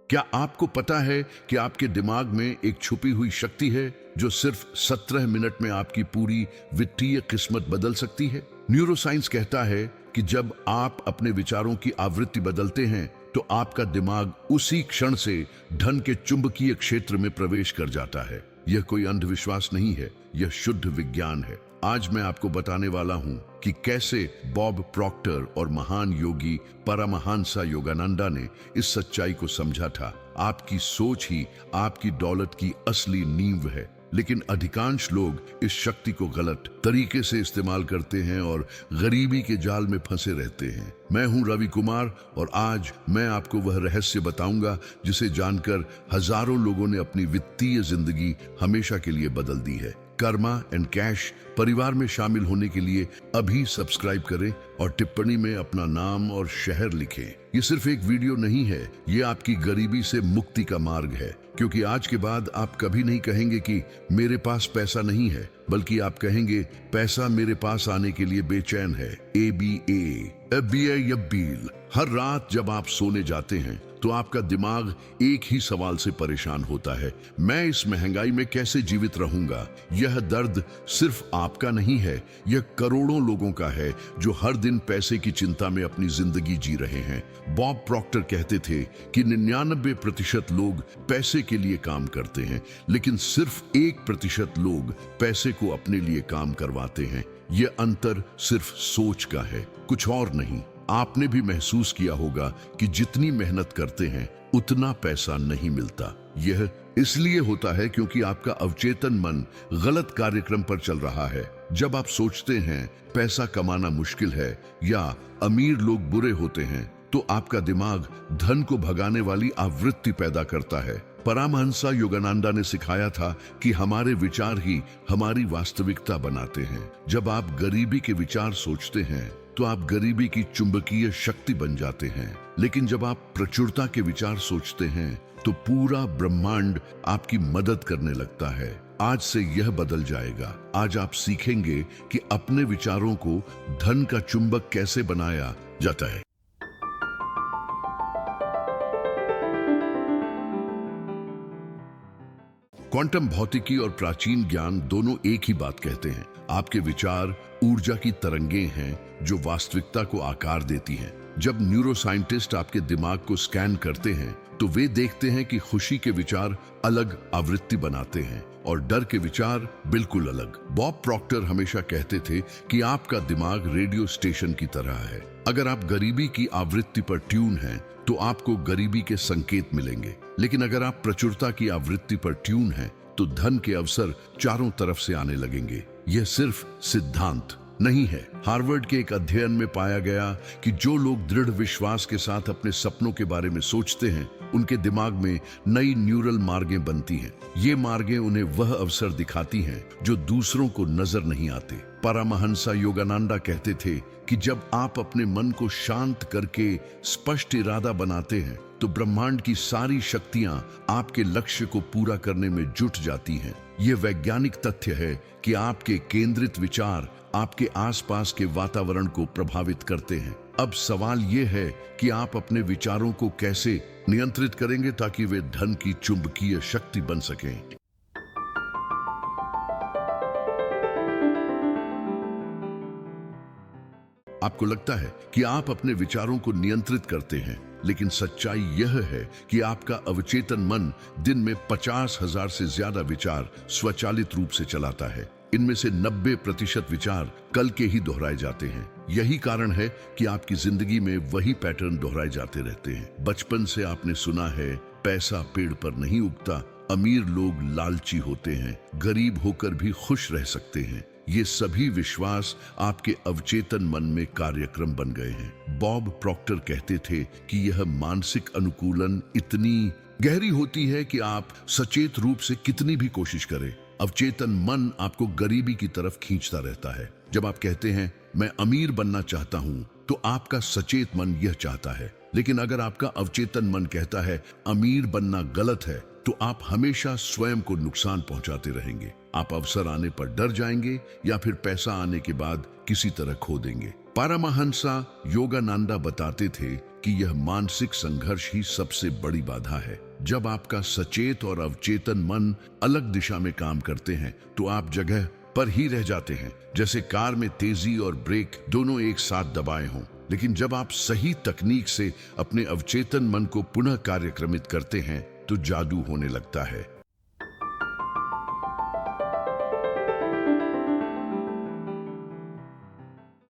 क्या आपको पता है कि आपके दिमाग में एक छुपी हुई शक्ति है जो सिर्फ 17 मिनट में आपकी पूरी वित्तीय किस्मत बदल सकती है? न्यूरोसाइंस कहता है कि जब आप अपने विचारों की आवृत्ति बदलते हैं तो आपका दिमाग उसी क्षण से धन के चुंबकीय क्षेत्र में प्रवेश कर जाता है। यह कोई अंधविश्वास नहीं है, यह शुद्ध विज्ञान है। आज मैं आपको बताने वाला हूं कि कैसे बॉब प्रॉक्टर और महान योगी परमहंस योगानंदा ने इस सच्चाई को समझा था। आपकी सोच ही आपकी दौलत की असली नींव है, लेकिन अधिकांश लोग इस शक्ति को गलत तरीके से इस्तेमाल करते हैं और गरीबी के जाल में फंसे रहते हैं। मैं हूं रवि कुमार और आज मैं आपको वह रहस्य बताऊंगा जिसे जानकर हजारों लोगों ने अपनी वित्तीय जिंदगी हमेशा के लिए बदल दी है। कर्मा एंड कैश परिवार में शामिल होने के लिए अभी सब्सक्राइब करें और टिप्पणी में अपना नाम और शहर लिखें। ये सिर्फ एक वीडियो नहीं है, ये आपकी गरीबी से मुक्ति का मार्ग है, क्योंकि आज के बाद आप कभी नहीं कहेंगे कि मेरे पास पैसा नहीं है, बल्कि आप कहेंगे पैसा मेरे पास आने के लिए बेचैन है। एबीए हर रात जब आप सोने जाते हैं तो आपका दिमाग एक ही सवाल से परेशान होता है, मैं इस महंगाई में कैसे जीवित रहूंगा। यह दर्द सिर्फ आपका नहीं है, यह करोड़ों लोगों का है जो हर दिन पैसे की चिंता में अपनी जिंदगी जी रहे हैं। बॉब प्रॉक्टर कहते थे कि 99% लोग पैसे के लिए काम करते हैं, लेकिन सिर्फ 1% लोग पैसे को अपने लिए काम करवाते हैं। यह अंतर सिर्फ सोच का है, कुछ और नहीं। आपने भी महसूस किया होगा कि जितनी मेहनत करते हैं उतना पैसा नहीं मिलता। यह इसलिए होता है क्योंकि आपका अवचेतन मन गलत कार्यक्रम पर चल रहा है। जब आप सोचते हैं पैसा कमाना मुश्किल है या अमीर लोग बुरे होते हैं, तो आपका दिमाग धन को भगाने वाली आवृत्ति पैदा करता है। परमहंस योगानंदा ने सिखाया था कि हमारे विचार ही हमारी वास्तविकता बनाते हैं। जब आप गरीबी के विचार सोचते हैं तो आप गरीबी की चुंबकीय शक्ति बन जाते हैं, लेकिन जब आप प्रचुरता के विचार सोचते हैं तो पूरा ब्रह्मांड आपकी मदद करने लगता है। आज से यह बदल जाएगा। आज आप सीखेंगे कि अपने विचारों को धन का चुंबक कैसे बनाया जाता है। क्वांटम भौतिकी और प्राचीन ज्ञान दोनों एक ही बात कहते हैं। आपके विचार ऊर्जा की तरंगें हैं जो वास्तविकता को आकार देती हैं। जब न्यूरोसाइंटिस्ट आपके दिमाग को स्कैन करते हैं तो वे देखते हैं कि खुशी के विचार अलग आवृत्ति बनाते हैं और डर के विचार बिल्कुल अलग। बॉब प्रॉक्टर हमेशा कहते थे कि आपका दिमाग रेडियो स्टेशन की तरह है। अगर आप गरीबी की आवृत्ति पर ट्यून हैं तो आपको गरीबी के संकेत मिलेंगे, लेकिन अगर आप प्रचुरता की आवृत्ति पर ट्यून हैं तो धन के अवसर चारों तरफ से आने लगेंगे। यह सिर्फ सिद्धांत नहीं है। हार्वर्ड के एक अध्ययन में पाया गया कि जो लोग दृढ़ विश्वास के साथ अपने सपनों के बारे में सोचते हैं, उनके दिमाग में नई न्यूरल मार्गें बनती हैं। ये मार्गें उन्हें वह अवसर दिखाती हैं जो दूसरों को नजर नहीं आते। परमहंस योगानंदा कहते थे कि जब आप अपने मन को शांत करके स्पष्ट इरादा बनाते हैं तो ब्रह्मांड की सारी शक्तियां आपके लक्ष्य को पूरा करने में जुट जाती हैं। यह वैज्ञानिक तथ्य है कि आपके केंद्रित विचार आपके आसपास के वातावरण को प्रभावित करते हैं। अब सवाल यह है कि आप अपने विचारों को कैसे नियंत्रित करेंगे ताकि वे धन की चुंबकीय शक्ति बन सकें। आपको लगता है कि आप अपने विचारों को नियंत्रित करते हैं, लेकिन सच्चाई यह है कि आपका अवचेतन मन दिन में 50,000 से ज्यादा विचार स्वचालित रूप से चलाता है। इनमें से 90% विचार कल के ही दोहराए जाते हैं। यही कारण है कि आपकी जिंदगी में वही पैटर्न दोहराए जाते रहते हैं। बचपन से आपने सुना है पैसा पेड़ पर नहीं उगता, अमीर लोग लालची होते हैं, गरीब होकर भी खुश रह सकते हैं। ये सभी विश्वास आपके अवचेतन मन में कार्यक्रम बन गए हैं। बॉब प्रॉक्टर कहते थे कि यह मानसिक अनुकूलन इतनी गहरी होती है कि आप सचेत रूप से कितनी भी कोशिश करें, अवचेतन मन आपको गरीबी की तरफ खींचता रहता है। जब आप कहते हैं मैं अमीर बनना चाहता हूं, तो आपका सचेत मन यह चाहता है। लेकिन अगर आपका अवचेतन मन कहता है अमीर बनना गलत है, तो आप हमेशा स्वयं को नुकसान पहुंचाते रहेंगे। आप अवसर आने पर डर जाएंगे या फिर पैसा आने के बाद किसी तरह खो देंगे। पारमहंसा योगानंदा बताते थे कि यह मानसिक संघर्ष ही सबसे बड़ी बाधा है। जब आपका सचेत और अवचेतन मन अलग दिशा में काम करते हैं तो आप जगह पर ही रह जाते हैं, जैसे कार में तेजी और ब्रेक दोनों एक साथ दबाए हों। लेकिन जब आप सही तकनीक से अपने अवचेतन मन को पुनः कार्यक्रमित करते हैं तो जादू होने लगता है।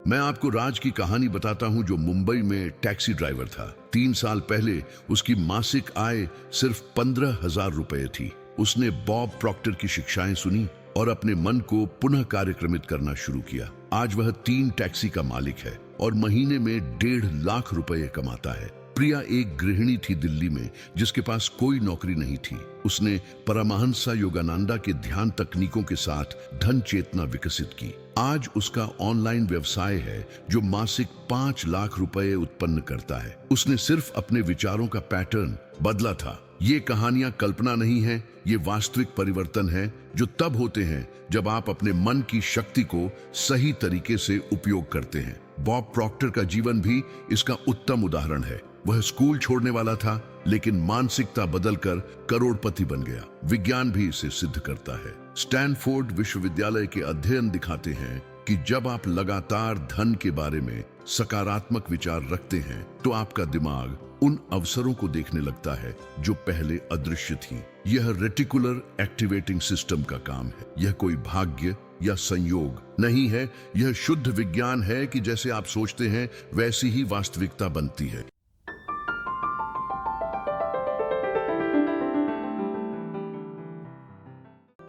मैं आपको राज की कहानी बताता हूं, जो मुंबई में टैक्सी ड्राइवर था। 3 साल पहले उसकी मासिक आय सिर्फ 15,000 रुपए थी। उसने बॉब प्रॉक्टर की शिक्षाएं सुनी और अपने मन को पुनः कार्यक्रमित करना शुरू किया। आज वह 3 टैक्सी का मालिक है और महीने में 1.5 लाख रुपए कमाता है। प्रिया एक गृहिणी थी दिल्ली में, जिसके पास कोई नौकरी नहीं थी। उसने परमहंसा योगानंदा के ध्यान तकनीकों के साथ धन चेतना विकसित की। आज उसका ऑनलाइन व्यवसाय है जो मासिक 5 लाख रुपए उत्पन्न करता है। उसने सिर्फ अपने विचारों का पैटर्न बदला था। ये कहानियां कल्पना नहीं है, ये वास्तविक परिवर्तन है जो तब होते हैं जब आप अपने मन की शक्ति को सही तरीके से उपयोग करते हैं। बॉब प्रॉक्टर का जीवन भी इसका उत्तम उदाहरण है। वह स्कूल छोड़ने वाला था, लेकिन मानसिकता बदलकर करोड़पति बन गया। विज्ञान भी इसे सिद्ध करता है। स्टैनफोर्ड विश्वविद्यालय के अध्ययन दिखाते हैं कि जब आप लगातार धन के बारे में सकारात्मक विचार रखते हैं तो आपका दिमाग उन अवसरों को देखने लगता है जो पहले अदृश्य थी। यह रेटिकुलर एक्टिवेटिंग सिस्टम का काम है। यह कोई भाग्य या संयोग नहीं है, यह शुद्ध विज्ञान है कि जैसे आप सोचते हैं वैसी ही वास्तविकता बनती है।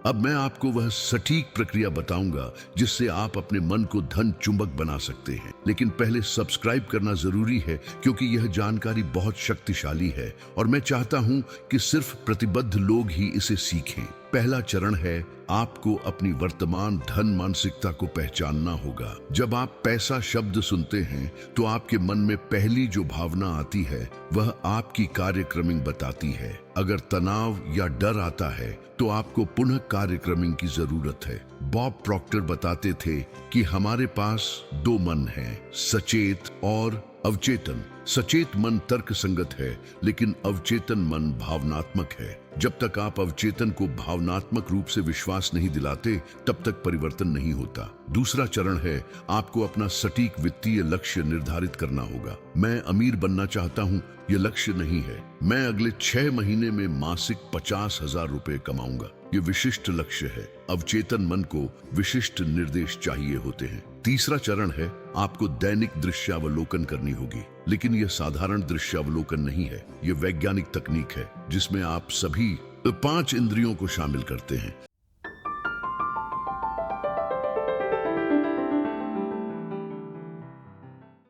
अब मैं आपको वह सटीक प्रक्रिया बताऊंगा जिससे आप अपने मन को धन चुंबक बना सकते हैं। लेकिन पहले सब्सक्राइब करना जरूरी है, क्योंकि यह जानकारी बहुत शक्तिशाली है और मैं चाहता हूं कि सिर्फ प्रतिबद्ध लोग ही इसे सीखें। पहला चरण है, आपको अपनी वर्तमान धन मानसिकता को पहचानना होगा। जब आप पैसा शब्द सुनते हैं तो आपके मन में पहली जो भावना आती है वह आपकी कार्यक्रमिंग बताती है। अगर तनाव या डर आता है तो आपको पुनः कार्यक्रमिंग की जरूरत है। बॉब प्रॉक्टर बताते थे कि हमारे पास 2 मन हैं, सचेत और अवचेतन। सचेत मन तर्क संगत है, लेकिन अवचेतन मन भावनात्मक है। जब तक आप अवचेतन को भावनात्मक रूप से विश्वास नहीं दिलाते, तब तक परिवर्तन नहीं होता। दूसरा चरण है, आपको अपना सटीक वित्तीय लक्ष्य निर्धारित करना होगा। मैं अमीर बनना चाहता हूँ, यह लक्ष्य नहीं है। मैं अगले 6 महीने में मासिक 50,000 रुपए कमाऊंगा, ये विशिष्ट लक्ष्य है। अवचेतन मन को विशिष्ट निर्देश चाहिए होते हैं। तीसरा चरण है, आपको दैनिक दृश्यावलोकन करनी होगी। लेकिन यह साधारण दृश्यावलोकन नहीं है, यह वैज्ञानिक तकनीक है जिसमें आप सभी 5 इंद्रियों को शामिल करते हैं।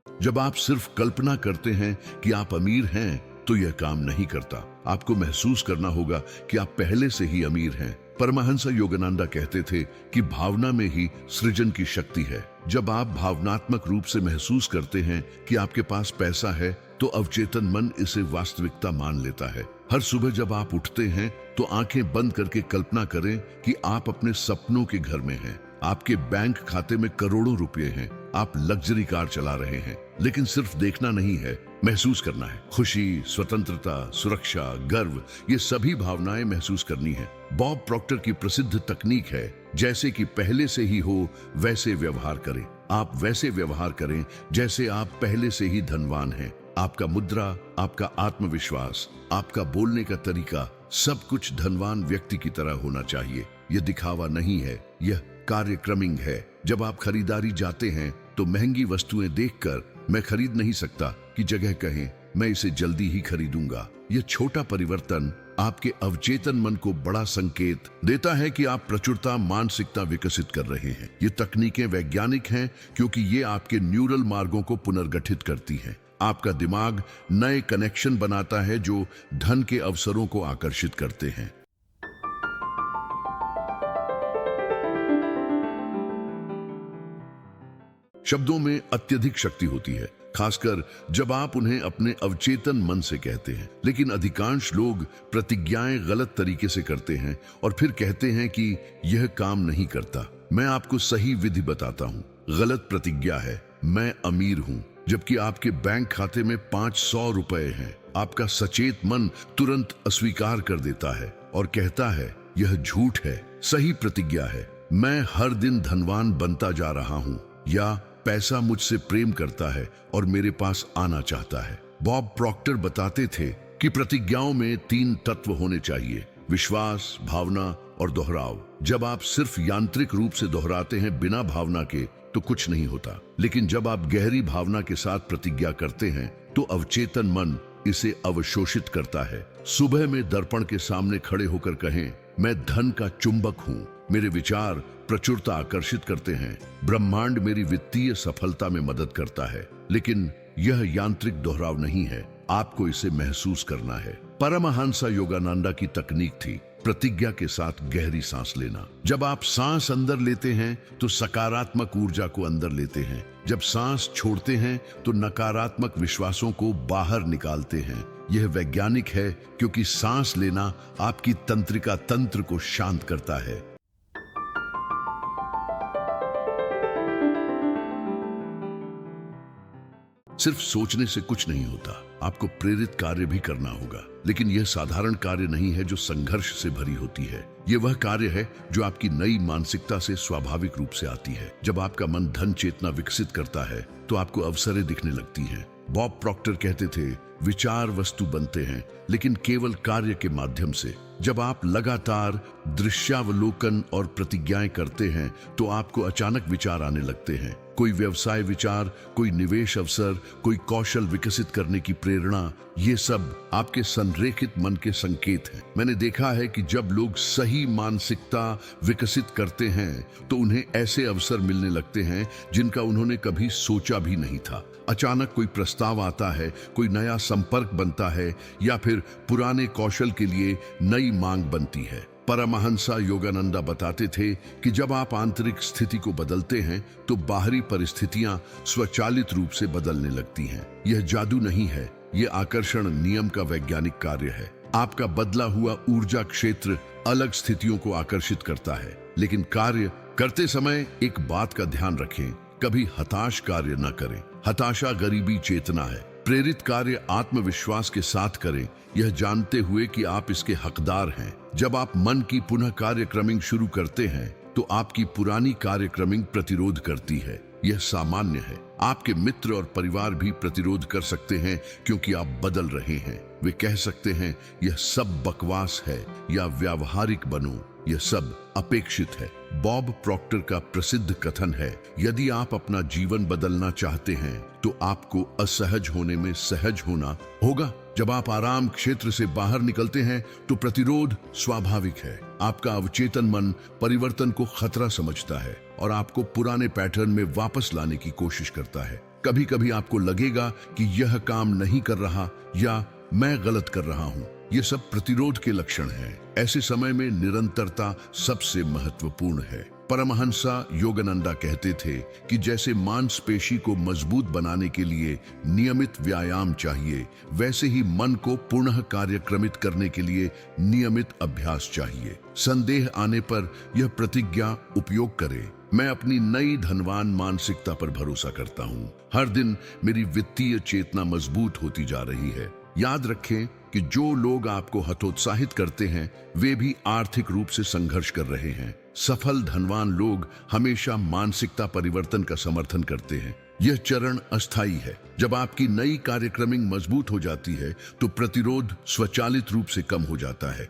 जब आप सिर्फ कल्पना करते हैं कि आप अमीर हैं तो यह काम नहीं करता। आपको महसूस करना होगा कि आप पहले से ही अमीर हैं। परमहंसा योगानंदा कहते थे कि भावना में ही सृजन की शक्ति है। जब आप भावनात्मक रूप से महसूस करते हैं कि आपके पास पैसा है तो अवचेतन मन इसे वास्तविकता मान लेता है। हर सुबह जब आप उठते हैं तो आंखें बंद करके कल्पना करें कि आप अपने सपनों के घर में हैं। आपके बैंक खाते में करोड़ों रुपए हैं। आप लग्जरी कार चला रहे हैं। लेकिन सिर्फ देखना नहीं है, महसूस करना है। खुशी, स्वतंत्रता, सुरक्षा, गर्व, ये सभी भावनाएं महसूस करनी है। बॉब प्रॉक्टर की प्रसिद्ध तकनीक है, जैसे कि पहले से ही हो वैसे व्यवहार करें। आप वैसे व्यवहार करें जैसे आप पहले से ही धनवान हैं। आपका मुद्रा, आपका आत्मविश्वास, आपका बोलने का तरीका, सब कुछ धनवान व्यक्ति की तरह होना चाहिए। यह दिखावा नहीं है, यह कार्यक्रमिंग है। जब आप खरीदारी जाते हैं तो महंगी वस्तुएं देखकर मैं खरीद नहीं सकता की जगह कहें, मैं इसे जल्दी ही खरीदूंगा। यह छोटा परिवर्तन आपके अवचेतन मन को बड़ा संकेत देता है कि आप प्रचुरता मानसिकता विकसित कर रहे हैं। ये तकनीकें वैज्ञानिक हैं क्योंकि ये आपके न्यूरल मार्गों को पुनर्गठित करती हैं। आपका दिमाग नए कनेक्शन बनाता है जो धन के अवसरों को आकर्षित करते हैं। शब्दों में अत्यधिक शक्ति होती है, खासकर जब आप उन्हें अपने अवचेतन मन से कहते हैं। लेकिन अधिकांश लोग प्रतिज्ञाएं गलत तरीके से करते हैं और फिर कहते हैं कि यह काम नहीं करता। मैं आपको सही विधि बताता हूं। गलत प्रतिज्ञा है मैं अमीर हूँ, जबकि आपके बैंक खाते में 500 रुपए हैं। आपका सचेत मन तुरंत अस्वीकार कर देता है और कहता है यह झूठ है। सही प्रतिज्ञा है मैं हर दिन धनवान बनता जा रहा हूँ, या पैसा मुझसे प्रेम करता है और मेरे पास आना चाहता है। बॉब प्रॉक्टर बताते थे कि प्रतिज्ञाओं में 3 तत्व होने चाहिए: विश्वास, भावना और दोहराव। जब आप सिर्फ यांत्रिक रूप से दोहराते हैं बिना भावना के तो कुछ नहीं होता, लेकिन जब आप गहरी भावना के साथ प्रतिज्ञा करते हैं तो अवचेतन मन इसे अवशोषित करता है। सुबह में दर्पण के सामने खड़े होकर कहें, मैं धन का चुंबक हूँ, मेरे विचार प्रचुरता आकर्षित करते हैं, ब्रह्मांड मेरी वित्तीय सफलता में मदद करता है। लेकिन यह यांत्रिक दोहराव नहीं है, आपको इसे महसूस करना है। परमहंस योगानंदा की तकनीक थी प्रतिज्ञा के साथ गहरी सांस लेना। जब आप सांस अंदर लेते हैं तो सकारात्मक ऊर्जा को अंदर लेते हैं, जब सांस छोड़ते हैं तो नकारात्मक विश्वासों को बाहर निकालते हैं। यह वैज्ञानिक है क्योंकि सांस लेना आपकी तंत्रिका तंत्र को शांत करता है। सिर्फ सोचने से कुछ नहीं होता, आपको प्रेरित कार्य भी करना होगा। लेकिन यह साधारण कार्य नहीं है जो संघर्ष से भरी होती है। यह वह कार्य है जो आपकी नई मानसिकता से स्वाभाविक रूप से आती है। जब आपका मन धन चेतना विकसित करता है तो आपको अवसरें दिखने लगती हैं। बॉब प्रॉक्टर कहते थे, विचार वस्तु बनते हैं लेकिन केवल कार्य के माध्यम से। जब आप लगातार दृश्यावलोकन और प्रतिज्ञाएं करते हैं तो आपको अचानक विचार आने लगते हैं। कोई व्यवसाय विचार, कोई निवेश अवसर, कोई कौशल विकसित करने की प्रेरणा, ये सब आपके संरेखित मन के संकेत हैं। मैंने देखा है कि जब लोग सही मानसिकता विकसित करते हैं तो उन्हें ऐसे अवसर मिलने लगते हैं जिनका उन्होंने कभी सोचा भी नहीं था। अचानक कोई प्रस्ताव आता है, कोई नया संपर्क बनता है, या फिर पुराने कौशल के लिए नई मांग बनती है। परमहंस योगानंदा बताते थे कि जब आप आंतरिक स्थिति को बदलते हैं तो बाहरी परिस्थितियां स्वचालित रूप से बदलने लगती हैं। यह जादू नहीं है, यह आकर्षण नियम का वैज्ञानिक कार्य है। आपका बदला हुआ ऊर्जा क्षेत्र अलग स्थितियों को आकर्षित करता है। लेकिन कार्य करते समय एक बात का ध्यान रखें, कभी हताश कार्य न करें। हताशा गरीबी चेतना है। प्रेरित कार्य आत्मविश्वास के साथ करें, यह जानते हुए कि आप इसके हकदार हैं। जब आप मन की पुनः कार्यक्रमिंग शुरू करते हैं तो आपकी पुरानी कार्यक्रमिंग प्रतिरोध करती है। यह सामान्य है। आपके मित्र और परिवार भी प्रतिरोध कर सकते हैं क्योंकि आप बदल रहे हैं। वे कह सकते हैं यह सब बकवास है या व्यावहारिक बनो, यह सब अपेक्षित है। बॉब प्रॉक्टर का प्रसिद्ध कथन है, यदि आप अपना जीवन बदलना चाहते हैं तो आपको असहज होने में सहज होना होगा। जब आप आराम क्षेत्र से बाहर निकलते हैं तो प्रतिरोध स्वाभाविक है। आपका अवचेतन मन परिवर्तन को खतरा समझता है और आपको पुराने पैटर्न में वापस लाने की कोशिश करता है। कभी कभी आपको लगेगा कि यह काम नहीं कर रहा या मैं गलत कर रहा हूं। ये सब प्रतिरोध के लक्षण हैं। ऐसे समय में निरंतरता सबसे महत्वपूर्ण है। परमहंस योगानंदा कहते थे कि जैसे मांसपेशी को मजबूत बनाने के लिए नियमित व्यायाम चाहिए, वैसे ही मन को पुनः कार्यक्रमित करने के लिए नियमित अभ्यास चाहिए। संदेह आने पर यह प्रतिज्ञा उपयोग करें, मैं अपनी नई धनवान मानसिकता पर भरोसा करता हूँ। हर दिन मेरी वित्तीय चेतना मजबूत होती जा रही है। याद रखें कि जो लोग आपको हतोत्साहित करते हैं वे भी आर्थिक रूप से संघर्ष कर रहे हैं। सफल धनवान लोग हमेशा मानसिकता परिवर्तन का समर्थन करते हैं। यह चरण अस्थायी है। जब आपकी नई कार्यक्रमिंग मजबूत हो जाती है तो प्रतिरोध स्वचालित रूप से कम हो जाता है।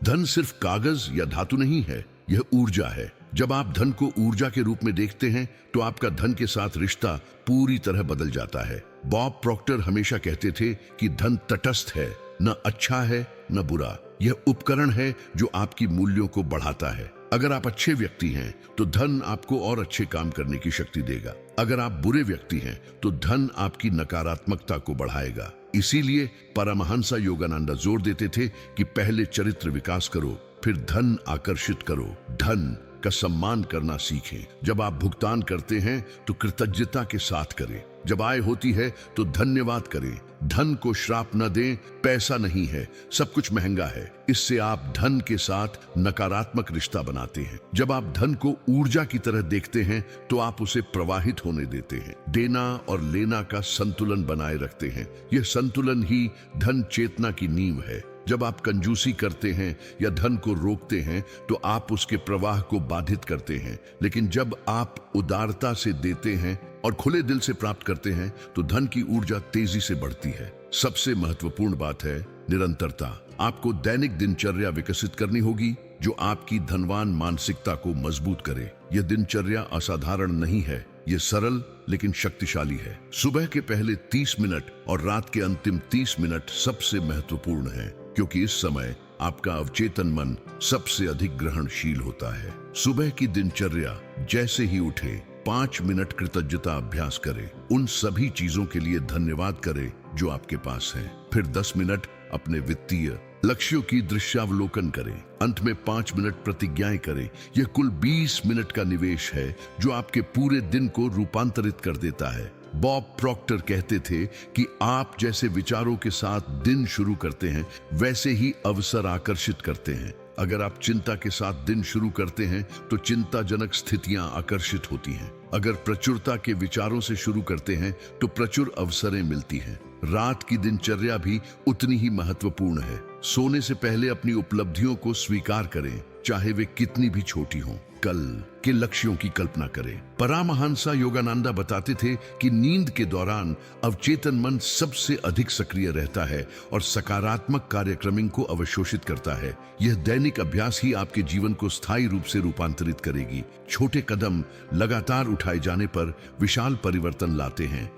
धन सिर्फ कागज या धातु नहीं है, यह ऊर्जा है। जब आप धन को ऊर्जा के रूप में देखते हैं तो आपका धन के साथ रिश्ता पूरी तरह बदल जाता है। बॉब प्रॉक्टर हमेशा कहते थे कि धन तटस्थ है, न अच्छा है न बुरा। यह उपकरण है जो आपकी मूल्यों को बढ़ाता है। अगर आप अच्छे व्यक्ति हैं तो धन आपको और अच्छे काम करने की शक्ति देगा। अगर आप बुरे व्यक्ति हैं तो धन आपकी नकारात्मकता को बढ़ाएगा। इसीलिए परमहंस योगानंदा जोर देते थे कि पहले चरित्र विकास करो, फिर धन आकर्षित करो। धन का सम्मान करना सीखें। जब आप भुगतान करते हैं तो कृतज्ञता के साथ करें। जब आय होती है तो धन्यवाद करें। धन को श्राप न दें, पैसा नहीं है, सब कुछ महंगा है। इससे आप धन के साथ नकारात्मक रिश्ता बनाते हैं। जब आप धन को ऊर्जा की तरह देखते हैं तो आप उसे प्रवाहित होने देते हैं। देना और लेना का संतुलन बनाए रखते हैं। यह संतुलन ही धन चेतना की नींव है। जब आप कंजूसी करते हैं या धन को रोकते हैं तो आप उसके प्रवाह को बाधित करते हैं। लेकिन जब आप उदारता से देते हैं और खुले दिल से प्राप्त करते हैं तो धन की ऊर्जा तेजी से बढ़ती है। सबसे महत्वपूर्ण बात है निरंतरता। आपको दैनिक दिनचर्या विकसित करनी होगी जो आपकी धनवान मानसिकता को मजबूत करे। यह दिनचर्या असाधारण नहीं है, यह सरल लेकिन शक्तिशाली है। सुबह के पहले 30 मिनट और रात के अंतिम 30 मिनट सबसे महत्वपूर्ण है, क्योंकि इस समय आपका अवचेतन मन सबसे अधिक ग्रहणशील होता है। सुबह की दिनचर्या जैसे ही उठे 5 मिनट कृतज्ञता अभ्यास करें। उन सभी चीजों के लिए धन्यवाद करें जो आपके पास है। फिर 10 मिनट अपने वित्तीय लक्ष्यों की दृश्यावलोकन करें। अंत में 5 मिनट प्रतिज्ञाएं करें। यह कुल 20 मिनट का निवेश है जो आपके पूरे दिन को रूपांतरित कर देता है। बॉब प्रॉक्टर कहते थे कि आप जैसे विचारों के साथ दिन शुरू करते हैं वैसे ही अवसर आकर्षित करते हैं। अगर आप चिंता के साथ दिन शुरू करते हैं तो चिंताजनक स्थितियां आकर्षित होती हैं। अगर प्रचुरता के विचारों से शुरू करते हैं तो प्रचुर अवसरें मिलती हैं। रात की दिनचर्या भी उतनी ही महत्वपूर्ण है। सोने से पहले अपनी उपलब्धियों को स्वीकार करें, चाहे वे कितनी भी छोटी हों। कल के लक्ष्यों की कल्पना करें। परमहंस योगानंदा बताते थे कि नींद के दौरान अवचेतन मन सबसे अधिक सक्रिय रहता है और सकारात्मक कार्यक्रमिंग को अवशोषित करता है। यह दैनिक अभ्यास ही आपके जीवन को स्थायी रूप से रूपांतरित करेगी। छोटे कदम लगातार उठाए जाने पर विशाल परिवर्तन लाते हैं।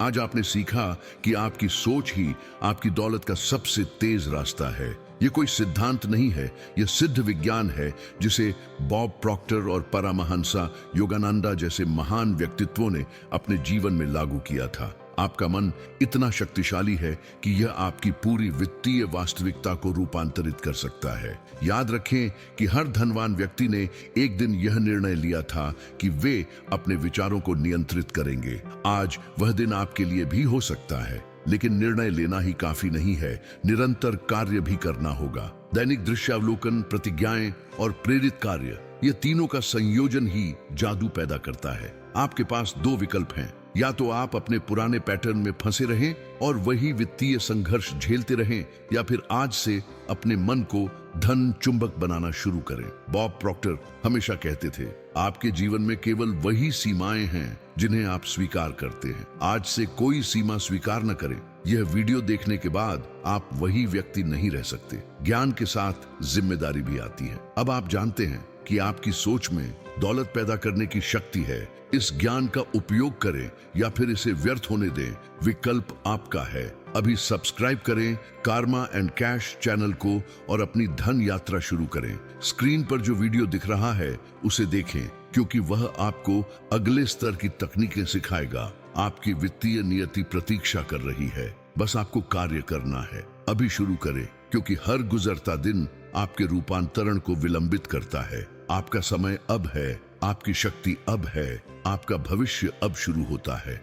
आज आपने सीखा कि आपकी सोच ही आपकी दौलत का सबसे तेज रास्ता है। यह कोई सिद्धांत नहीं है, यह सिद्ध विज्ञान है जिसे बॉब प्रॉक्टर और परमहंस योगानंदा जैसे महान व्यक्तित्वों ने अपने जीवन में लागू किया था। आपका मन इतना शक्तिशाली है कि यह आपकी पूरी वित्तीय वास्तविकता को रूपांतरित कर सकता है। याद रखें कि हर धनवान व्यक्ति ने एक दिन यह निर्णय लिया था कि वे अपने विचारों को नियंत्रित करेंगे। आज वह दिन आपके लिए भी हो सकता है, लेकिन निर्णय लेना ही काफी नहीं है, निरंतर कार्य भी करना होगा। दैनिक दृश्यावलोकन, प्रतिज्ञाएं और प्रेरित कार्य, ये तीनों का संयोजन ही जादू पैदा करता है। आपके पास 2 विकल्प हैं, या तो आप अपने पुराने पैटर्न में फंसे रहें और वही वित्तीय संघर्ष झेलते रहें, या फिर आज से अपने मन को धन चुंबक बनाना शुरू करें। बॉब प्रॉक्टर हमेशा कहते थे, आपके जीवन में केवल वही सीमाएं हैं जिन्हें आप स्वीकार करते हैं। आज से कोई सीमा स्वीकार न करें। यह वीडियो देखने के बाद आप वही व्यक्ति नहीं रह सकते। ज्ञान के साथ जिम्मेदारी भी आती है। अब आप जानते हैं कि आपकी सोच में दौलत पैदा करने की शक्ति है। इस ज्ञान का उपयोग करें या फिर इसे व्यर्थ होने दें, विकल्प आपका है। अभी सब्सक्राइब करें कार्मा एंड कैश चैनल को और अपनी धन यात्रा शुरू करें। स्क्रीन पर जो वीडियो दिख रहा है उसे देखें, क्योंकि वह आपको अगले स्तर की तकनीकें सिखाएगा। आपकी वित्तीय नियति प्रतीक्षा कर रही है, बस आपको कार्य करना है। अभी शुरू करें, क्योंकि हर गुजरता दिन आपके रूपांतरण को विलंबित करता है। आपका समय अब है, आपकी शक्ति अब है, आपका भविष्य अब शुरू होता है।